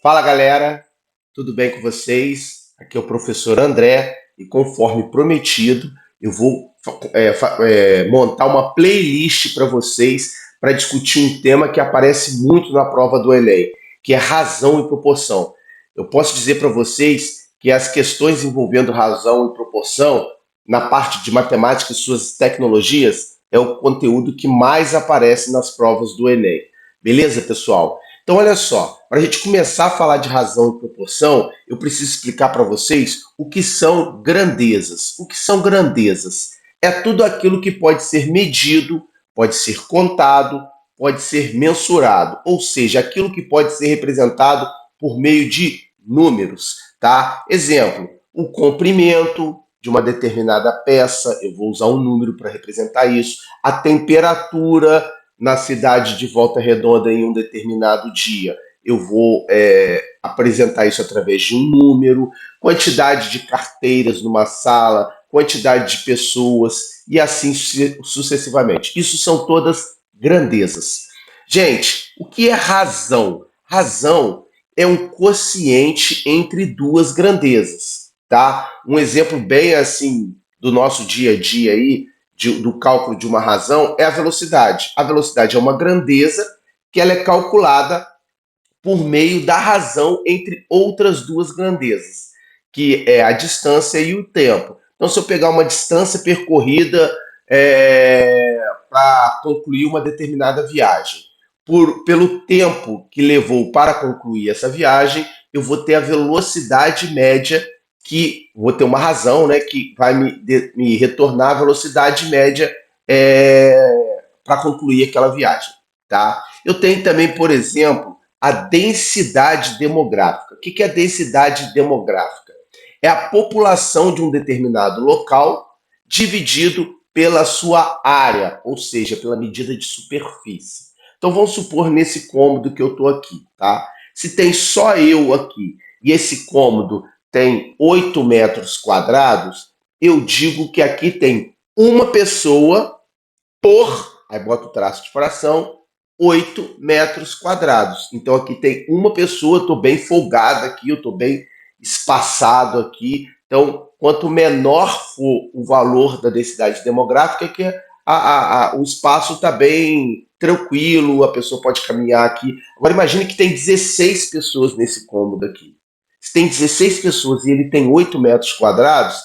Fala galera, tudo bem com vocês? Aqui é o professor André e conforme prometido, eu vou montar uma playlist para vocês para discutir um tema que aparece muito na prova do Enem, que é razão e proporção. Eu posso dizer para vocês que as questões envolvendo razão e proporção, na parte de matemática e suas tecnologias, é o conteúdo que mais aparece nas provas do Enem. Beleza, pessoal? Então, olha só, para a gente começar a falar de razão e proporção, eu preciso explicar para vocês o que são grandezas. O que são grandezas? É tudo aquilo que pode ser medido, pode ser contado, pode ser mensurado, ou seja, aquilo que pode ser representado por meio de números, tá? Exemplo, o comprimento de uma determinada peça, eu vou usar um número para representar isso, a temperatura na cidade de Volta Redonda em um determinado dia. Eu vou apresentar isso através de um número, quantidade de carteiras numa sala, quantidade de pessoas e assim sucessivamente. Isso são todas grandezas. Gente, o que é razão? Razão é um quociente entre duas grandezas, tá? Um exemplo bem assim do nosso dia a dia aí do cálculo de uma razão é a velocidade. A velocidade é uma grandeza que ela é calculada por meio da razão entre outras duas grandezas, que é a distância e o tempo. Então, se eu pegar uma distância percorrida para concluir uma determinada viagem, pelo tempo que levou para concluir essa viagem, eu vou ter a velocidade média que vou ter uma razão, né, que vai me retornar a velocidade média para concluir aquela viagem, tá? Eu tenho também, por exemplo, a densidade demográfica. O que é a densidade demográfica? É a população de um determinado local dividido pela sua área, ou seja, pela medida de superfície. Então vamos supor nesse cômodo que eu estou aqui, tá? Se tem só eu aqui e esse cômodo tem 8 metros quadrados, eu digo que aqui tem uma pessoa por, aí bota o traço de fração, 8 metros quadrados. Então aqui tem uma pessoa, estou bem folgado aqui, eu estou bem espaçado aqui. Então, quanto menor for o valor da densidade demográfica, que o espaço está bem tranquilo, a pessoa pode caminhar aqui. Agora imagine que tem 16 pessoas nesse cômodo aqui. Se tem 16 pessoas e ele tem 8 metros quadrados,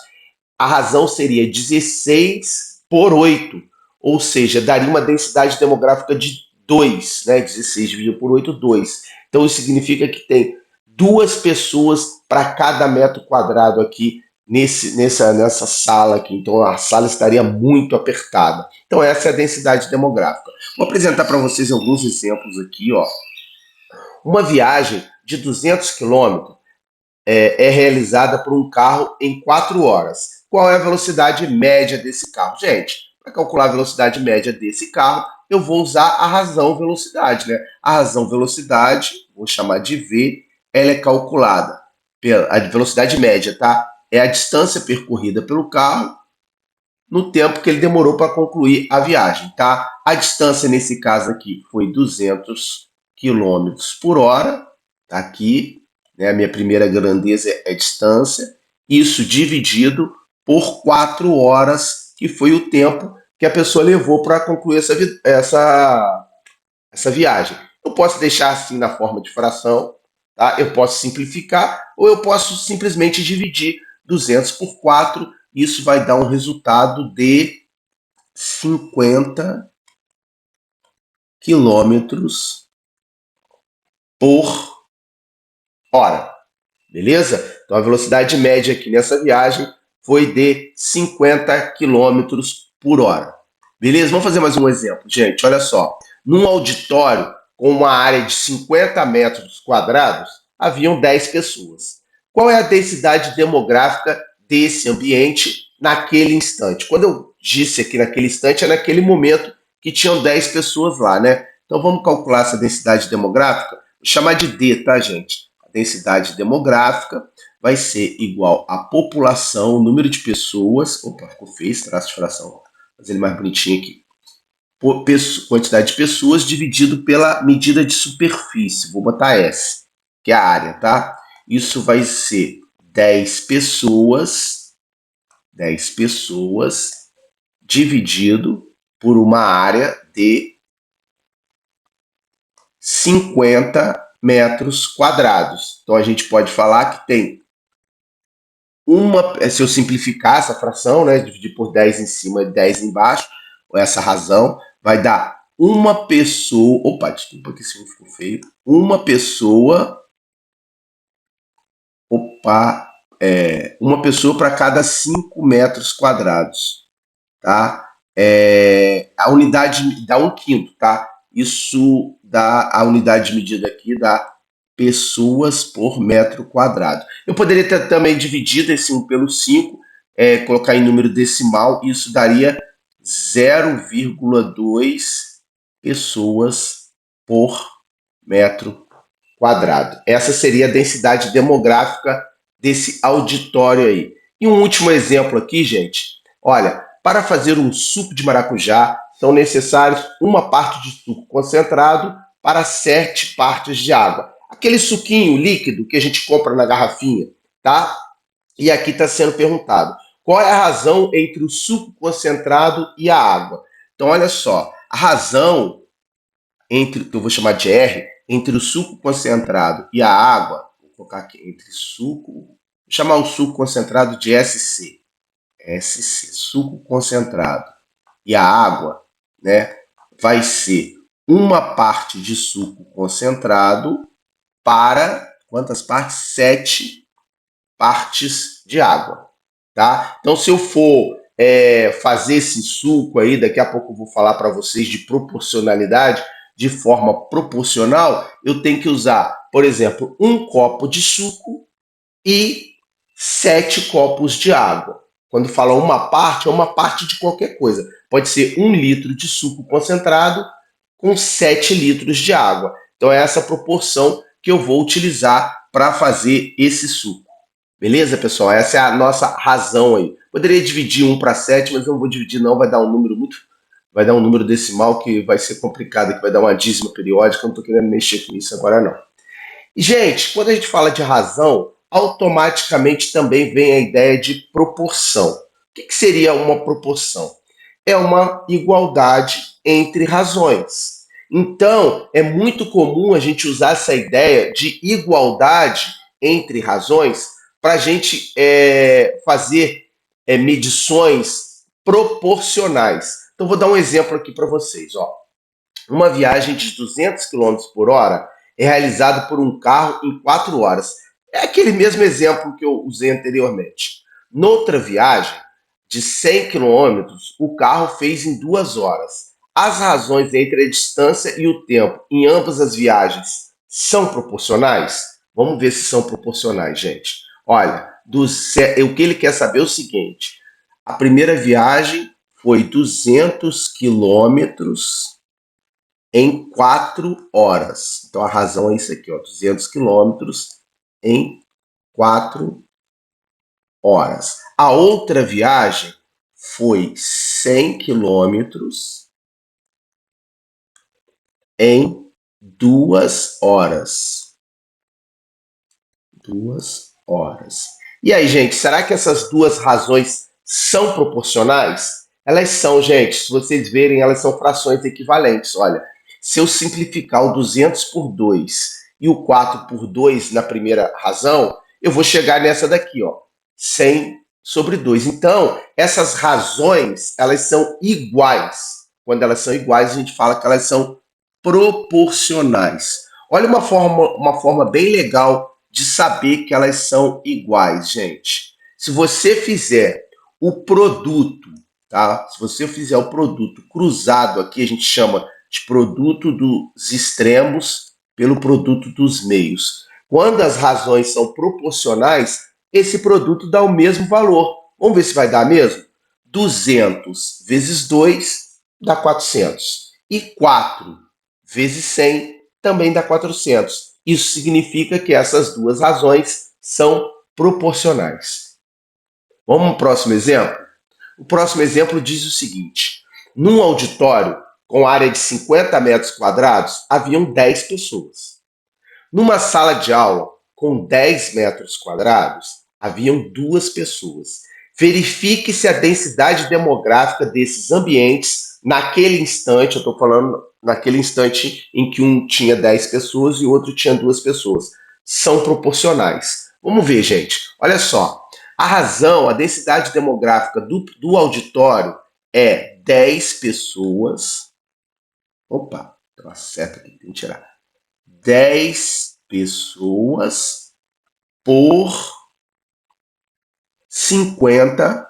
a razão seria 16 por 8, ou seja, daria uma densidade demográfica de 2, né? 16 dividido por 8, 2. Então isso significa que tem duas pessoas para cada metro quadrado aqui nessa sala aqui. Então a sala estaria muito apertada. Então essa é a densidade demográfica. Vou apresentar para vocês alguns exemplos aqui, ó. Uma viagem de 200 quilômetros é realizada por um carro em 4 horas. Qual é a velocidade média desse carro? Gente, para calcular a velocidade média desse carro, eu vou usar a razão velocidade, né? A razão velocidade, vou chamar de V, ela é calculada pela a velocidade média, tá? É a distância percorrida pelo carro no tempo que ele demorou para concluir a viagem, tá? A distância nesse caso aqui foi 200 quilômetros por hora, tá aqui, né? A minha primeira grandeza é distância, isso dividido por 4 horas, que foi o tempo que a pessoa levou para concluir essa viagem. Eu posso deixar assim na forma de fração, tá? Eu posso simplificar ou eu posso simplesmente dividir 200 por 4. Isso vai dar um resultado de 50 quilômetros por hora. Beleza? Então a velocidade média aqui nessa viagem foi de 50 quilômetros por hora. Beleza? Vamos fazer mais um exemplo, gente. Olha só. Num auditório com uma área de 50 metros quadrados, haviam 10 pessoas. Qual é a densidade demográfica desse ambiente naquele instante? Quando eu disse aqui naquele instante, é naquele momento que tinham 10 pessoas lá, né? Então vamos calcular essa densidade demográfica. Vou chamar de D, tá, gente? A densidade demográfica vai ser igual à população, o número de pessoas. Opa, ficou feio esse traço de fração. Vou fazer ele mais bonitinho aqui. Quantidade de pessoas dividido pela medida de superfície. Vou botar S. que é a área, tá? Isso vai ser 10 pessoas dividido por uma área de 50 metros quadrados. Então a gente pode falar que tem se eu simplificar essa fração, né, dividir por 10 em cima e 10 embaixo, essa razão, vai dar uma pessoa, opa, desculpa que esse um ficou feio, uma pessoa, uma pessoa para cada 5 metros quadrados, tá? A unidade dá 1/5, tá? Isso dá, a unidade de medida aqui dá pessoas por metro quadrado. Eu poderia ter também dividido esse 1 pelo 5, colocar em número decimal, isso daria 0,2 pessoas por metro quadrado. Essa seria a densidade demográfica desse auditório aí. E um último exemplo aqui, gente. Olha, para fazer um suco de maracujá, são necessários uma parte de suco concentrado para 7 partes de água. Aquele suquinho líquido que a gente compra na garrafinha, tá? E aqui está sendo perguntado, qual é a razão entre o suco concentrado e a água? Então, olha só, a razão entre, que eu vou chamar de R, entre o suco concentrado e a água, vou colocar aqui, vou chamar o suco concentrado de SC, suco concentrado, e a água, né, vai ser uma parte de suco concentrado para, quantas partes? 7 partes de água, tá? Então, se eu for fazer esse suco aí, daqui a pouco eu vou falar para vocês de proporcionalidade, de forma proporcional, eu tenho que usar, por exemplo, 1 copo de suco e 7 copos de água. Quando fala uma parte, é uma parte de qualquer coisa. Pode ser 1 litro de suco concentrado com 7 litros de água. Então é essa proporção que eu vou utilizar para fazer esse suco. Beleza, pessoal? Essa é a nossa razão aí. Poderia dividir 1 para 7, mas não vou dividir não, vai dar um número decimal que vai ser complicado, que vai dar uma dízima periódica, eu não estou querendo mexer com isso agora não. E, gente, quando a gente fala de razão, automaticamente também vem a ideia de proporção. O que seria uma proporção? É uma igualdade entre razões. Então, é muito comum a gente usar essa ideia de igualdade entre razões para a gente fazer medições proporcionais. Então, vou dar um exemplo aqui para vocês. Ó. Uma viagem de 200 quilômetros por hora é realizada por um carro em 4 horas. É aquele mesmo exemplo que eu usei anteriormente. Noutra viagem de 100 quilômetros, o carro fez em 2 horas. As razões entre a distância e o tempo em ambas as viagens são proporcionais? Vamos ver se são proporcionais, gente. Olha, o que ele quer saber é o seguinte. A primeira viagem foi 200 quilômetros em 4 horas. Então a razão é isso aqui, ó, 200 quilômetros em 4 horas. A outra viagem foi 100 quilômetros em 2 horas. 2 horas. E aí, gente, será que essas duas razões são proporcionais? Elas são, gente, se vocês verem, elas são frações equivalentes. Olha, se eu simplificar o 200 por 2 e o 4 por 2 na primeira razão, eu vou chegar nessa daqui, ó, 100 sobre 2. Então, essas razões, elas são iguais. Quando elas são iguais, a gente fala que elas são proporcionais. Olha uma forma bem legal de saber que elas são iguais, gente. Se você fizer o produto, tá? Se você fizer o produto cruzado aqui, a gente chama de produto dos extremos pelo produto dos meios. Quando as razões são proporcionais, esse produto dá o mesmo valor. Vamos ver se vai dar mesmo? 200 vezes 2 dá 400. E 4 vezes 100 também dá 400. Isso significa que essas duas razões são proporcionais. Vamos ao próximo exemplo? O próximo exemplo diz o seguinte: num auditório com área de 50 metros quadrados, haviam 10 pessoas. Numa sala de aula com 10 metros quadrados, haviam 2 pessoas. Verifique se a densidade demográfica desses ambientes, naquele instante, eu estou falando naquele instante em que um tinha 10 pessoas e o outro tinha 2 pessoas, são proporcionais. Vamos ver, gente. Olha só. A razão, a densidade demográfica do auditório é 10 pessoas. Opa, tem uma seta aqui, tem que tirar. 10 pessoas por 50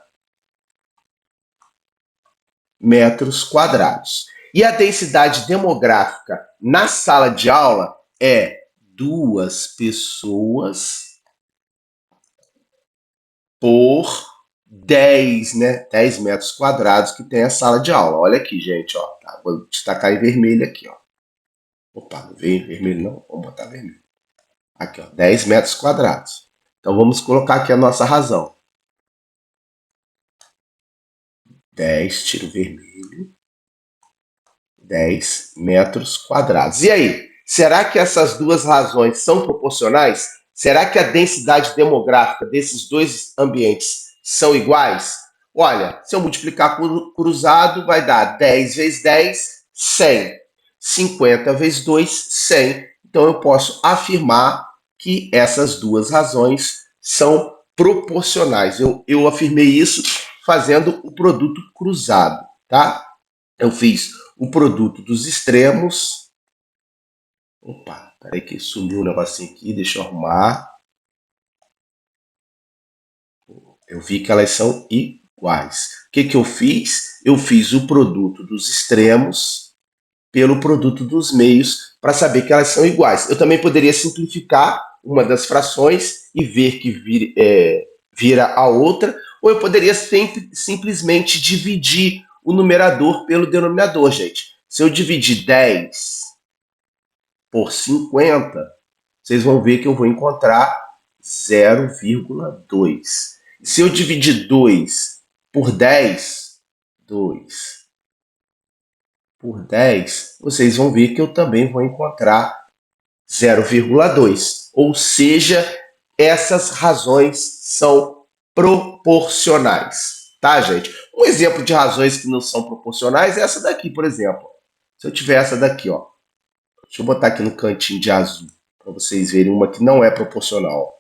metros quadrados. E a densidade demográfica na sala de aula é 2 pessoas por 10, né? 10 metros quadrados que tem a sala de aula. Olha aqui, gente, ó. Tá, vou destacar em vermelho aqui, ó. Opa, não veio em vermelho não? Vamos botar vermelho. Aqui, ó, 10 metros quadrados. Então vamos colocar aqui a nossa razão. 10, tiro vermelho. 10 metros quadrados. E aí, será que essas duas razões são proporcionais? Será que a densidade demográfica desses dois ambientes são iguais? Olha, se eu multiplicar por cruzado, vai dar 10 vezes 10, 100. 50 vezes 2, 100. Então eu posso afirmar que essas duas razões são proporcionais. Eu afirmei isso fazendo o produto cruzado, tá? Eu fiz o produto dos extremos. Opa, peraí que sumiu um negocinho aqui, deixa eu arrumar. Eu vi que elas são iguais. O que eu fiz? Eu fiz o produto dos extremos pelo produto dos meios para saber que elas são iguais. Eu também poderia simplificar uma das frações e ver que vira a outra, ou eu poderia simplesmente dividir o numerador pelo denominador, gente. Se eu dividir 10 por 50, vocês vão ver que eu vou encontrar 0,2. Se eu dividir 2 por 10, 2 por 10, vocês vão ver que eu também vou encontrar 0,2. Ou seja, essas razões são proporcionais. Tá, gente? Um exemplo de razões que não são proporcionais é essa daqui, por exemplo. Se eu tiver essa daqui, ó. Deixa eu botar aqui no cantinho de azul, para vocês verem uma que não é proporcional.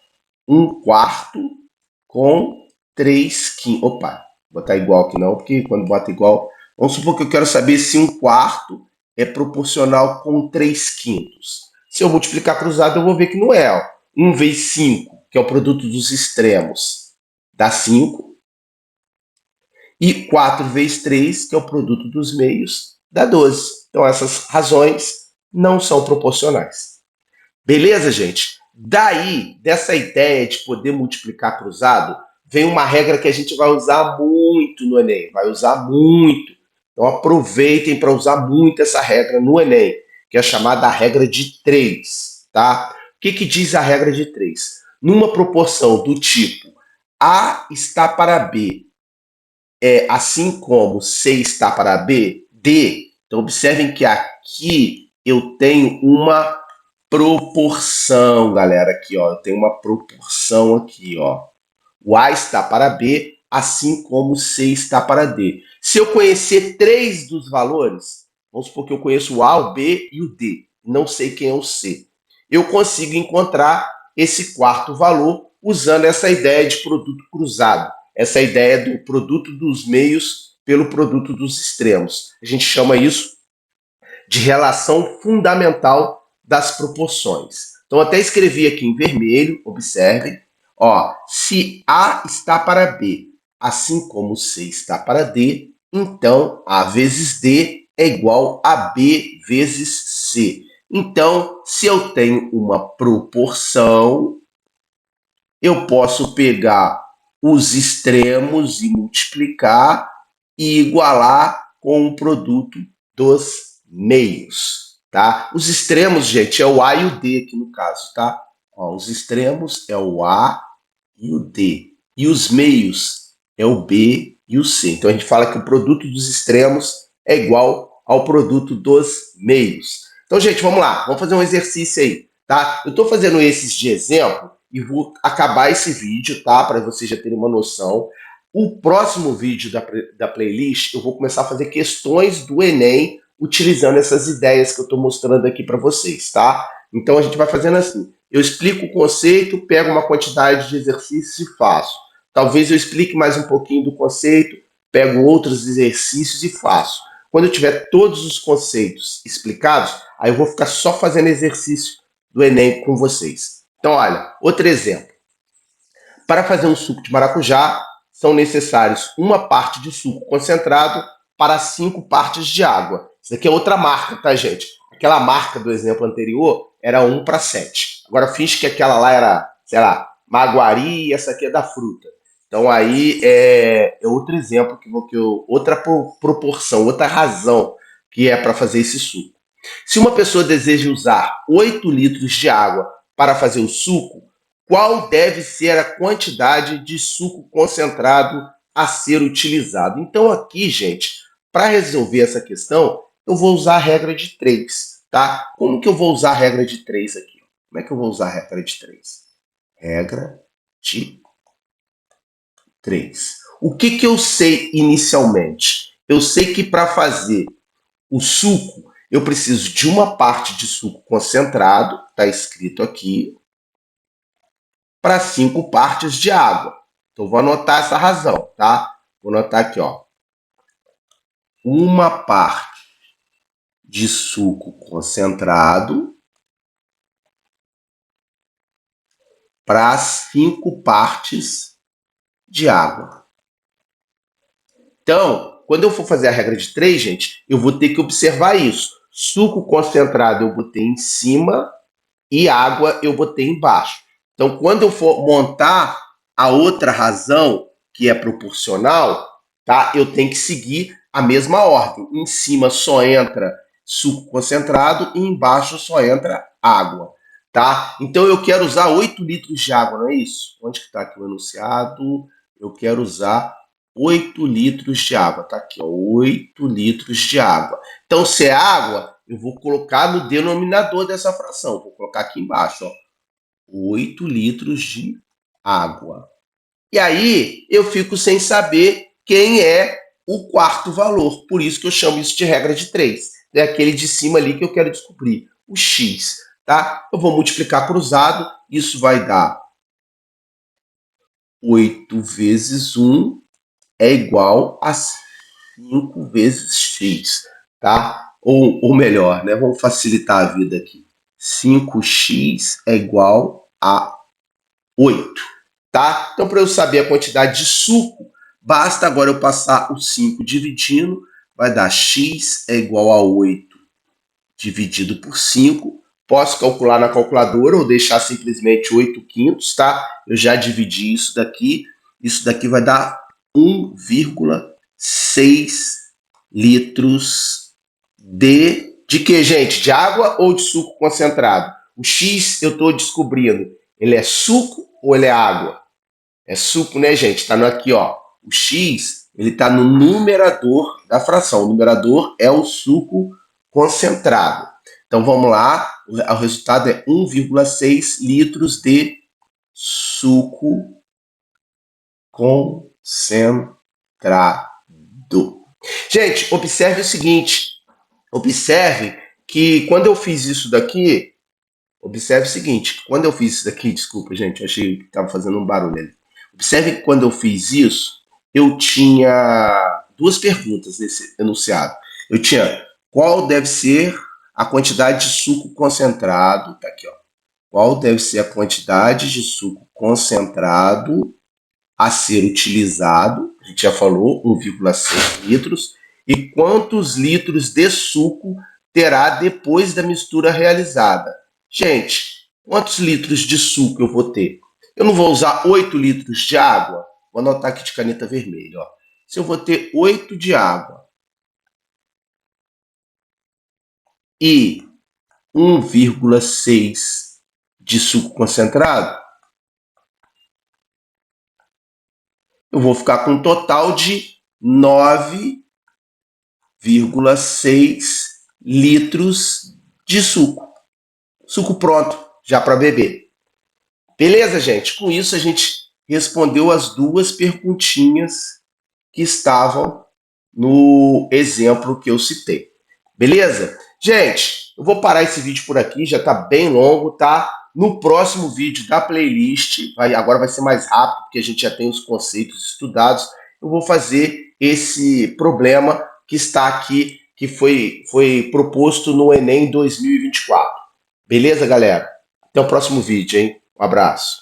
1/4 com 3/5. Opa, vou botar igual aqui não, porque quando bota igual... Vamos supor que eu quero saber se 1/4 é proporcional com 3/5. Se eu multiplicar cruzado, eu vou ver que não é. Ó. 1 vezes 5, que é o produto dos extremos, dá 5. E 4 vezes 3, que é o produto dos meios, dá 12. Então, essas razões não são proporcionais. Beleza, gente? Daí, dessa ideia de poder multiplicar cruzado, vem uma regra que a gente vai usar muito no Enem. Vai usar muito. Então, aproveitem para usar muito essa regra no Enem, que é a chamada regra de 3. Tá? O que diz a regra de 3? Numa proporção do tipo A está para B, assim como C está para B, D. Então, observem que aqui eu tenho uma proporção, galera. Aqui, ó, eu tenho uma proporção aqui, ó. O A está para B, assim como o C está para D. Se eu conhecer 3 dos valores, vamos supor que eu conheço o A, o B e o D, não sei quem é o C, eu consigo encontrar esse quarto valor usando essa ideia de produto cruzado, essa ideia do produto dos meios pelo produto dos extremos. A gente chama isso de relação fundamental das proporções. Então, até escrevi aqui em vermelho, observem, ó, se A está para B, assim como C está para D, então A vezes D é igual a B vezes C. Então, se eu tenho uma proporção, eu posso pegar os extremos e multiplicar e igualar com o produto dos meios, tá? Os extremos, gente, é o A e o D aqui no caso, tá? Ó, os extremos é o A e o D. E os meios é o B e o C. Então a gente fala que o produto dos extremos é igual ao produto dos meios. Então, gente, vamos lá. Vamos fazer um exercício aí. tá? Eu estou fazendo esses de exemplo e vou acabar esse vídeo, tá? Para vocês já terem uma noção. O próximo vídeo da playlist, eu vou começar a fazer questões do Enem utilizando essas ideias que eu estou mostrando aqui para vocês, tá? Então a gente vai fazendo assim. Eu explico o conceito, pego uma quantidade de exercícios e faço. Talvez eu explique mais um pouquinho do conceito, pego outros exercícios e faço. Quando eu tiver todos os conceitos explicados, aí eu vou ficar só fazendo exercício do Enem com vocês. Então, olha, outro exemplo. Para fazer um suco de maracujá, são necessários uma parte de suco concentrado para 5 partes de água. Isso aqui é outra marca, tá, gente? Aquela marca do exemplo anterior era 1 para 7. Agora, fiz que aquela lá era, sei lá, maguari e essa aqui é da fruta. Então, aí é outro exemplo, outra proporção, outra razão que é para fazer esse suco. Se uma pessoa deseja usar 8 litros de água para fazer o suco, qual deve ser a quantidade de suco concentrado a ser utilizado? Então, aqui, gente, para resolver essa questão, eu vou usar a regra de 3, tá? Como que eu vou usar a regra de 3 aqui? Como é que eu vou usar a regra de 3? Regra de 3. O que eu sei inicialmente? Eu sei que para fazer o suco, eu preciso de uma parte de suco concentrado, está escrito aqui, para 5 partes de água. Então, vou anotar essa razão, tá? Vou anotar aqui, ó. Uma parte de suco concentrado para 5 partes de água. Então, quando eu for fazer a regra de 3, gente, eu vou ter que observar isso. Suco concentrado eu botei em cima e água eu botei embaixo. Então, quando eu for montar a outra razão, que é proporcional, tá? Eu tenho que seguir a mesma ordem. Em cima só entra suco concentrado e embaixo só entra água, tá? Então, eu quero usar 8 litros de água, não é isso? Onde que está aqui o enunciado? Eu quero usar 8 litros de água. Tá aqui, ó, 8 litros de água. Então, se é água, eu vou colocar no denominador dessa fração. Vou colocar aqui embaixo, ó, 8 litros de água. E aí eu fico sem saber quem é o quarto valor. Por isso que eu chamo isso de regra de 3. É aquele de cima ali que eu quero descobrir, o x. Tá? Eu vou multiplicar cruzado, isso vai dar 8 vezes 1 é igual a 5 vezes x. Tá? Ou melhor, né? Vamos facilitar a vida aqui. 5x é igual a 8. Tá? Então, para eu saber a quantidade de suco, basta agora eu passar o 5 dividindo, vai dar x é igual a 8 dividido por 5. Posso calcular na calculadora ou deixar simplesmente 8 quintos, tá? Eu já dividi isso daqui vai dar 1,6 litros de que, gente? De água ou de suco concentrado? O X eu estou descobrindo, ele é suco ou ele é água? É suco, né, gente? Está aqui, ó. O X, ele está no numerador da fração. O numerador é o suco concentrado. Então, vamos lá. O resultado é 1,6 litros de suco concentrado. Gente, observe o seguinte. Observe que quando eu fiz isso daqui, observe o seguinte, quando eu fiz isso daqui, desculpa, gente, eu achei que estava fazendo um barulho ali. Observe que quando eu fiz isso, eu tinha duas perguntas nesse enunciado. Eu tinha qual deve ser a quantidade de suco concentrado, tá aqui, ó. Qual deve ser a quantidade de suco concentrado a ser utilizado, a gente já falou, 1,6 litros, e quantos litros de suco terá depois da mistura realizada. Gente, quantos litros de suco eu vou ter? Eu não vou usar 8 litros de água? Vou anotar aqui de caneta vermelha. Ó. Se eu vou ter 8 de água e 1,6 de suco concentrado, eu vou ficar com um total de 9,6 litros de suco. Suco pronto. já para beber. Beleza, gente? Com isso a gente respondeu as duas perguntinhas que estavam no exemplo que eu citei. Beleza? Gente, eu vou parar esse vídeo por aqui, já está bem longo, tá? No próximo vídeo da playlist, agora vai ser mais rápido, porque a gente já tem os conceitos estudados. Eu vou fazer esse problema que está aqui, que foi proposto no Enem 2024. Beleza, galera? Até o próximo vídeo, hein? Um abraço.